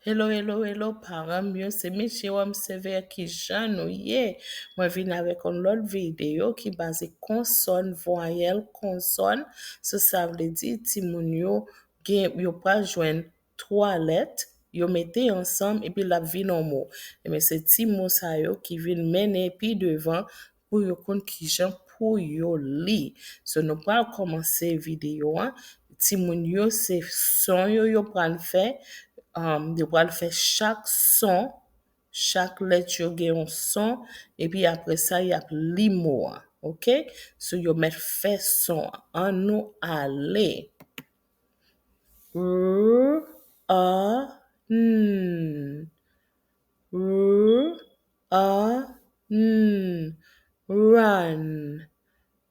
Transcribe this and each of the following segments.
Hello, hello, hello, parents mieux, c'est Mrs.Jerome-Severe qui j'ennuie. Moi, je viens avec une autre vidéo qui base consonne, voyelle, consonne. Ça veut dire, si moun yo pas joindre trois lettres, yo mettez ensemble et puis la vie non mot. Et mais c'est ti mot ça yo qui vient mener puis devant pour yo compte qui j'en pour yo li. So, nous pas commencer vidéo, hein. Ti moun yo, c'est son yo pral faire. Yo pral faire chaque son, chaque lettre yo gen un son, et puis après ça, y a li mot, ok? So yo met fait son, an nou ale. R, a, n. R, a, n. Run,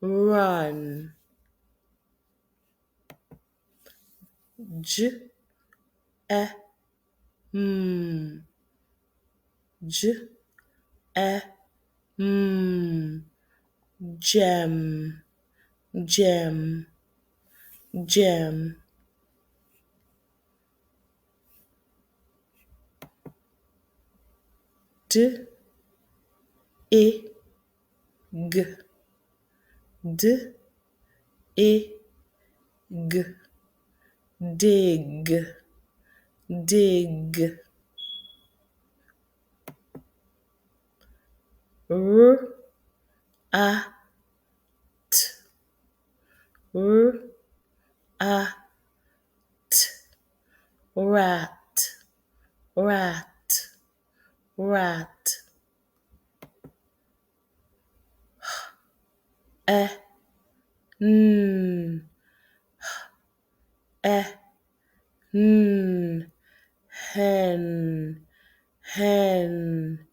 run. J, e, m. J, e, m. Gem, gem, gem. D, e, g. D, e, g. Dig, dig. R, a, t. R, a, t. Rat, rat, rat. E, n. E, n. Hen, hen.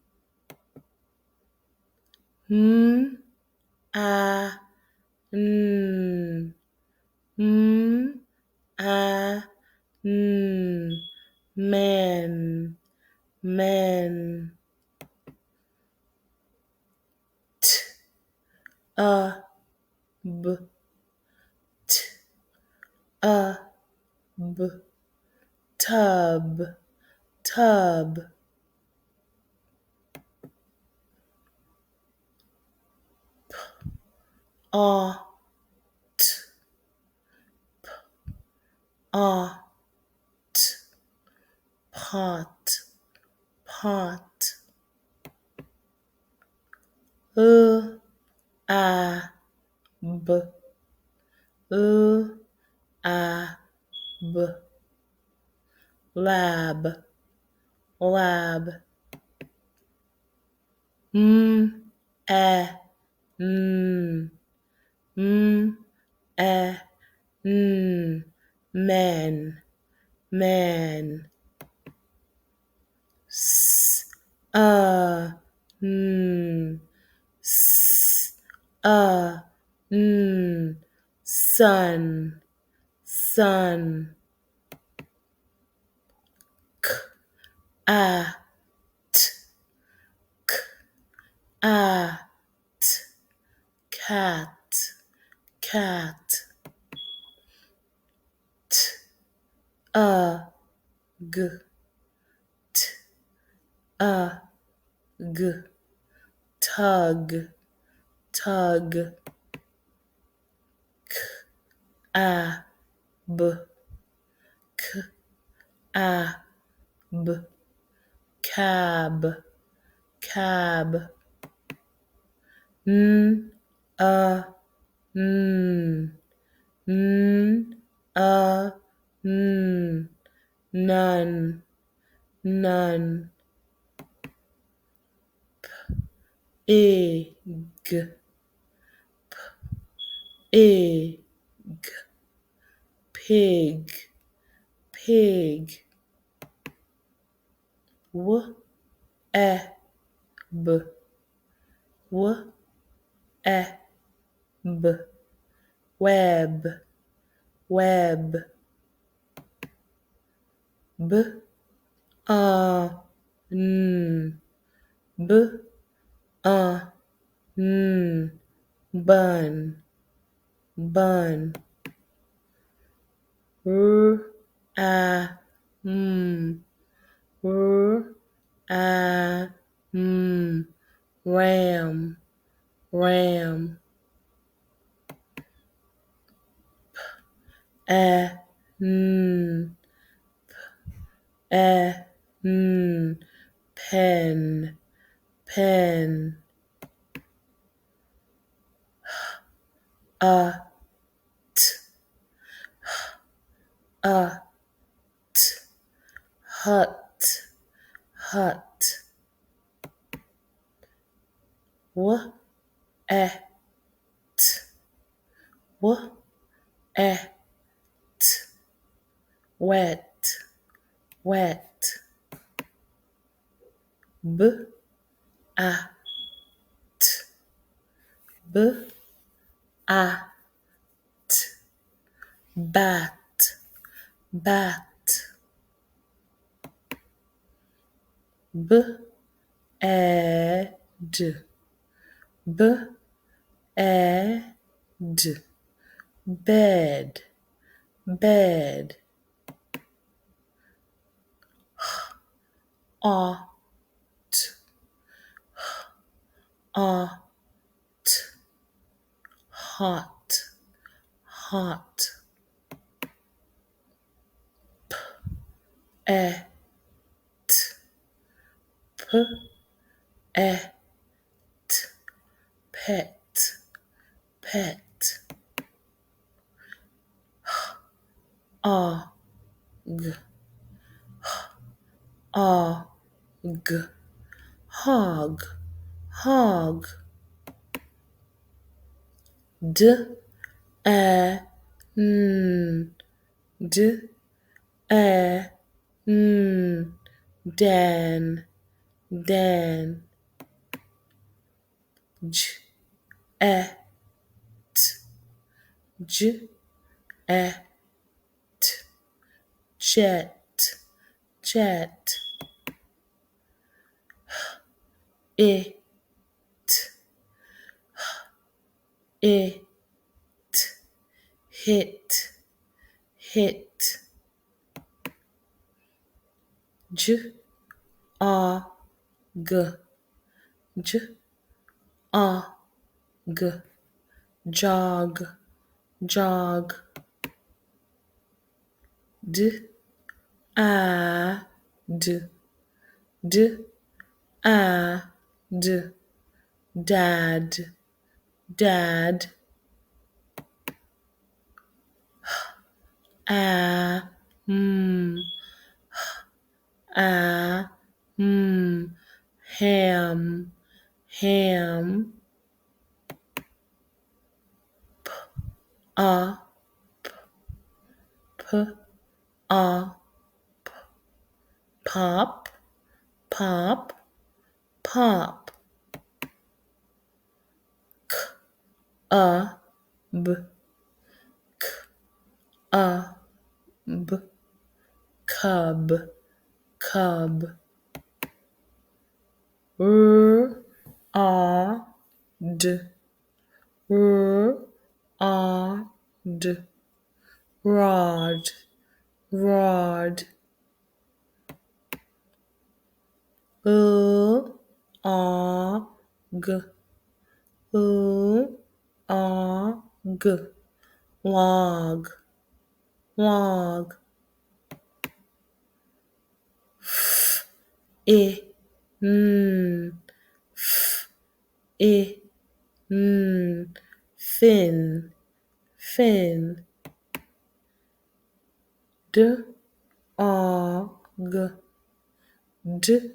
M, a, n. M, a, n. Man, man. T, a, b. T, a, b. Tub, tub. A, t. A, t. Pot, pot. A, b. A, b. Lab, lab. M, a, n. M, a, n. Man, man. S, a, n. S, a, n. Sun, sun. K, a, t. K, a, t. Cat, cat. T, a, g. T, a, g. Tug, tug. K, a, b. K, a, b. Cab, cab. N, a, n. N, a, n. None, none. Egg, egg. Pig, pig. W, e, b. W, e, b. Web, web. B, a, n. B, a, n. Bun, bun. R, a, m. ram, ram, pen, pen, hut, hut, w, e, w, e, wet, wet, b, a, b, a, bat, bat, b, e, d, b, e, d, bed, bed, art, art, hot, hot, e, p, e, pet, pet, og, og, hog, hog, d, e, n, d, e, n, dan, dan, j, e, j, e, jet, jet, it, it, hit, hit, j, a, g, j, a, g, jog, jog, d, a, d, d, a, d, dad, dad, a, a, ham, ham, a, p, a, pop, pop, pop, a, b, a, b, cub, cub, r, a, d, r, a, d, rod, rod, a, g, a, g, log, log, I, I, fin, fin, d, a, g, d,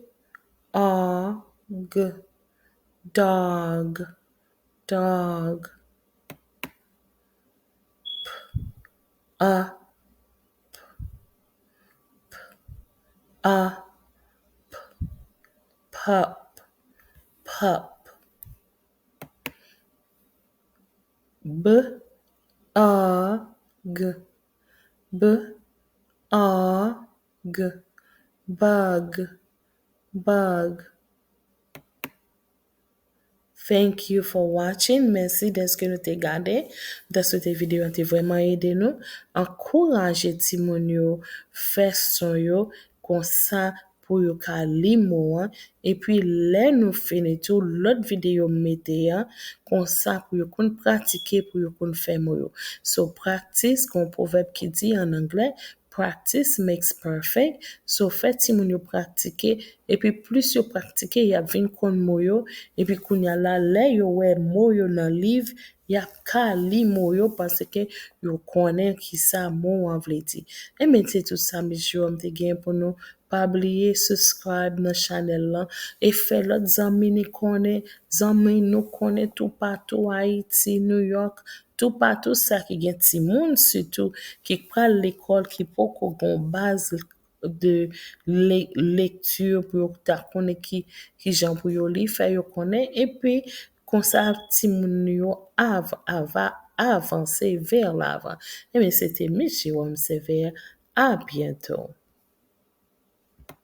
a, g, dog, dog, a, pup, pup, b, a, g, b, a, g, bug, bug. Thank you for watching. Merci d'être que nous t'ai gardé. Dans cette vidéo, on t'a vraiment aidé nous. Encouragez Timonio, fait son yo, comme ça, pour yo ka li mot hein. Et puis là nous finit tout l'autre vidéo mettez hein, comme ça pour yo kon pratiquer pour yo kon faire mot yo. So practice comme proverbe qui dit en anglais practice makes perfect. So fait si moun yo pratiquer et puis plus yo pratiquer y a vinn kon mot yo et puis kounya la là yo wè mot yo dans livre y a ka li mot yo parce que yo connaît qui ça mot en vle di. Et mais c'est tout ça Miss Jerome te gen pour nous. Pas oublier subscribe dans channel là et fait l'autre zami ni connaît zami nous connaît tout partout Haïti, New York, tout partout ça qui gen ti moun surtout qui pral l'école qui poko gon base de lecture pour ta connaît qui jan pour yo li fait yo connaît et puis comme ça ti moun yo avancer vers l'avant. Et bien c'était Mrs. Jerome-Severe. À bientôt.